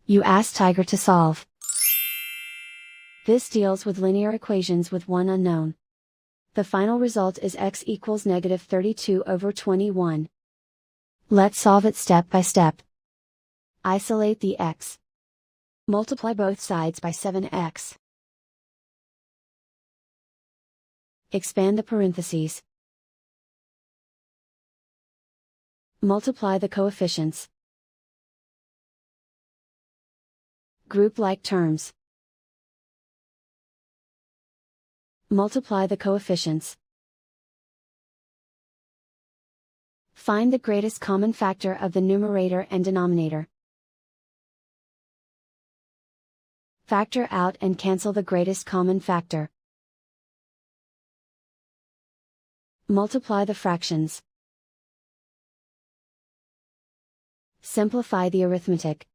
You ask Tiger to solve. This deals with linear equations with one unknown. The final result is x equals -32/21. Let's solve it step by step. Isolate the x. Multiply both sides by 7x. Expand the parentheses. Multiply the coefficients. Group like terms. Multiply the coefficients. Find the greatest common factor of the numerator and denominator. Factor out and cancel the greatest common factor. Multiply the fractions. Simplify the arithmetic.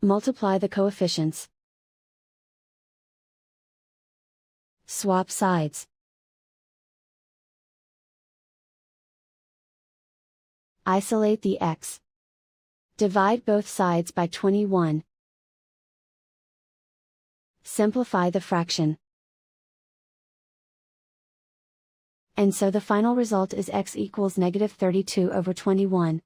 Multiply the coefficients. Swap sides. Isolate the x. Divide both sides by 21. Simplify the fraction. And so the final result is x equals -32/21.